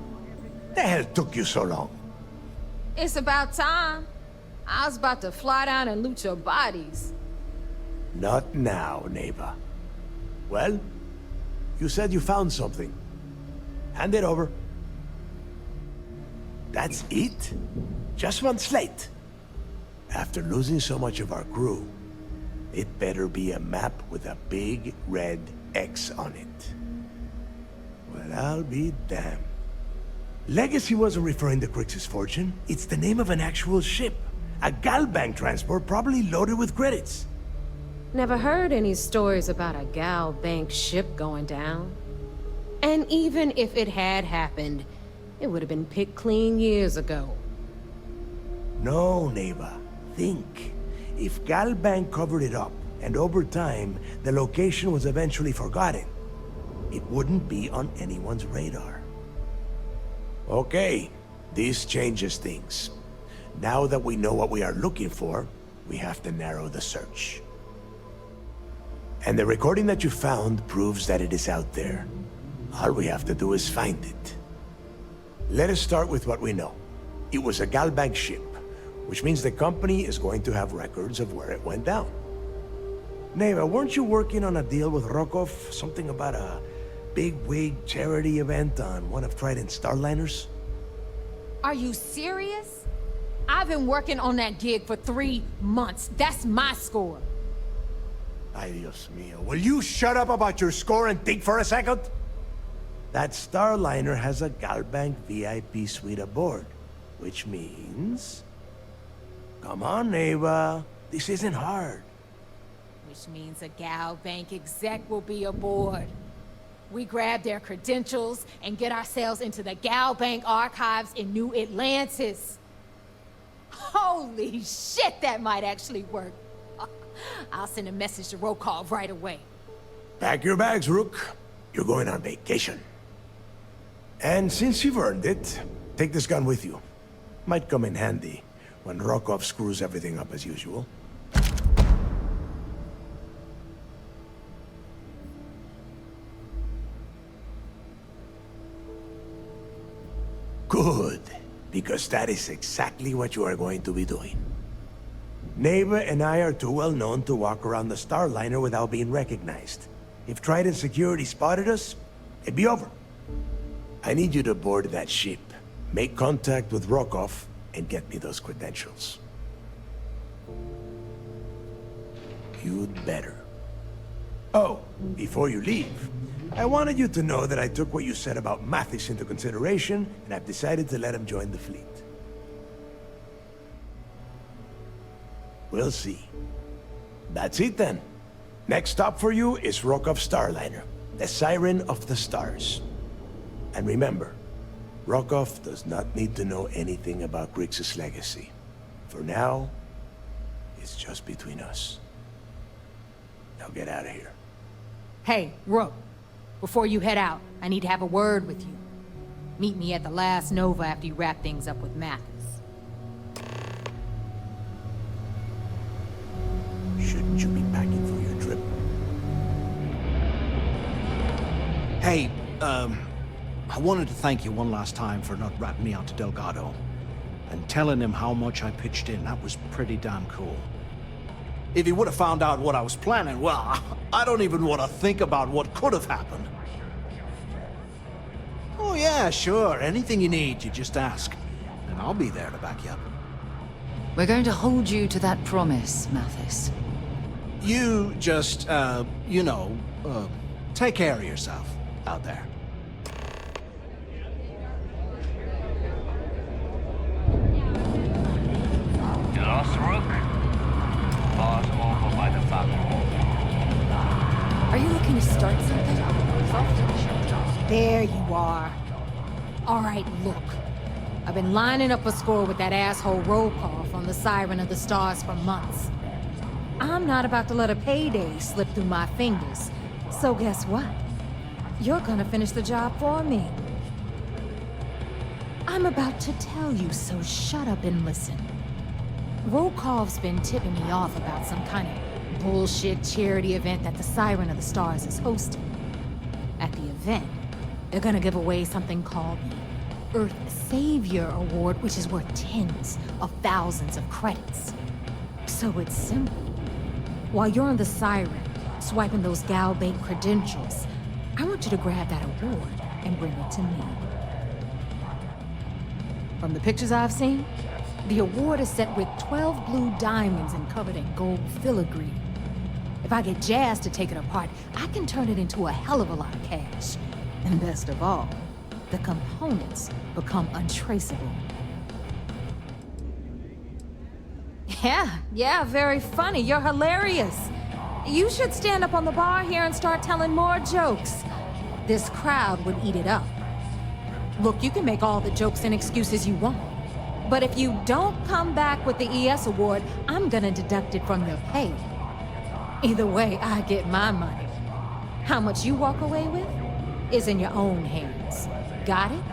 The hell took you so long? It's about time. I was about to fly down and loot your bodies. Not now, neighbor. Well, you said you found something. Hand it over. That's it? Just one slate? After losing so much of our crew, it better be a map with a big red X on it. Well, I'll be damned. Legacy wasn't referring to Crix's fortune. It's the name of an actual ship. A Galbank transport probably loaded with credits. Never heard any stories about a Gal Bank ship going down. And even if it had happened, it would have been picked clean years ago. No, neighbor. Think. If Galbank covered it up, and over time, the location was eventually forgotten, it wouldn't be on anyone's radar. Okay, this changes things. Now that we know what we are looking for, we have to narrow the search. And the recording that you found proves that it is out there. All we have to do is find it. Let us start with what we know. It was a Galbank ship, which means the company is going to have records of where it went down. Neva, weren't you working on a deal with Rokov? Something about a big-wig charity event on one of Trident's Starliners? Are you serious? I've been working on that gig for 3 months. That's my score. Ay, Dios mío. Will you shut up about your score and think for a second? That Starliner has a Galbank VIP suite aboard, which means... Come on, Neva. This isn't hard. Which means a Gal Bank exec will be aboard. We grab their credentials and get ourselves into the Gal Bank archives in New Atlantis. Holy shit, that might actually work. I'll send a message to Rokov right away. Pack your bags, Rook. You're going on vacation. And since you've earned it, take this gun with you. Might come in handy when Rokov screws everything up as usual. Good, because that is exactly what you are going to be doing. Neva and I are too well known to walk around the Starliner without being recognized. If Trident security spotted us, it'd be over. I need you to board that ship, make contact with Rokov, and get me those credentials. You'd better. Oh, before you leave, I wanted you to know that I took what you said about Mathis into consideration, and I've decided to let him join the fleet. We'll see. That's it then. Next stop for you is Rokov Starliner, the Siren of the Stars. And remember, Rokov does not need to know anything about Grix's legacy. For now, it's just between us. Now get out of here. Hey, Rook. Before you head out, I need to have a word with you. Meet me at the last Nova after you wrap things up with Mathis. Shouldn't you be packing for your trip? Hey, I wanted to thank you one last time for not ratting me out to Delgado. And telling him how much I pitched in. That was pretty damn cool. If he would have found out what I was planning, well, I don't even want to think about what could have happened. Oh yeah, sure. Anything you need, you just ask. And I'll be there to back you up. We're going to hold you to that promise, Mathis. You just, you know, take care of yourself out there. You lost Rook? Boss over by the Vulcan. Are you looking to start something? There you are. All right, look. I've been lining up a score with that asshole Rokov on the Siren of the Stars for months. I'm not about to let a payday slip through my fingers. So guess what? You're gonna finish the job for me. I'm about to tell you, so shut up and listen. Rokov's been tipping me off about some kind of bullshit charity event that the Siren of the Stars is hosting. Then, they're gonna give away something called the Earth Savior Award, which is worth tens of thousands of credits. So it's simple. While you're on the Siren, swiping those gal-bait credentials, I want you to grab that award and bring it to me. From the pictures I've seen, the award is set with 12 blue diamonds and covered in gold filigree. If I get Jazz to take it apart, I can turn it into a hell of a lot of cash. And best of all, the components become untraceable. Yeah, very funny. You're hilarious. You should stand up on the bar here and start telling more jokes. This crowd would eat it up. Look, you can make all the jokes and excuses you want. But if you don't come back with the ES award, I'm gonna deduct it from your pay. Either way, I get my money. How much you walk away with is in your own hands. Got it?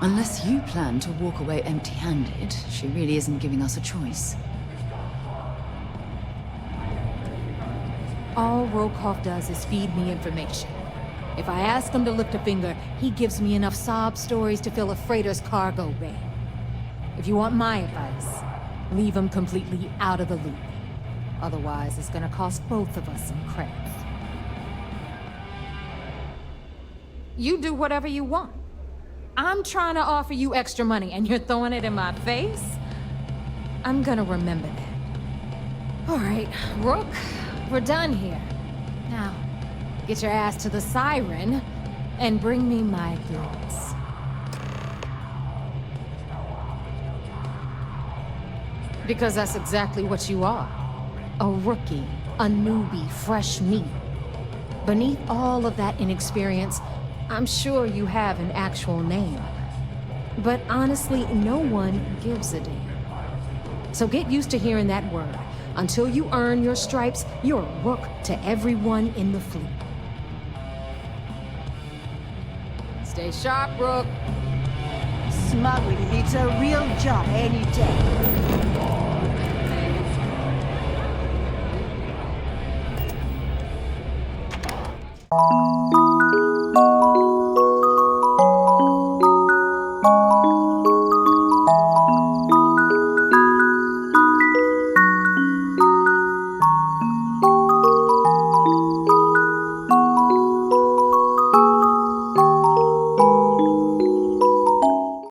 Unless you plan to walk away empty-handed, she really isn't giving us a choice. All Rokoff does is feed me information. If I ask him to lift a finger, he gives me enough sob stories to fill a freighter's cargo bay. If you want my advice, leave him completely out of the loop. Otherwise, it's gonna cost both of us some credits. You do whatever you want. I'm trying to offer you extra money, and you're throwing it in my face? I'm gonna remember that. All right, Rook, we're done here. Now, get your ass to the Siren, and bring me my goods. Because that's exactly what you are. A rookie, a newbie, fresh meat. Beneath all of that inexperience, I'm sure you have an actual name. But honestly, no one gives a damn. So get used to hearing that word. Until you earn your stripes, you're a rook to everyone in the fleet. Stay sharp, Rook. Smuggling beats a real job any day.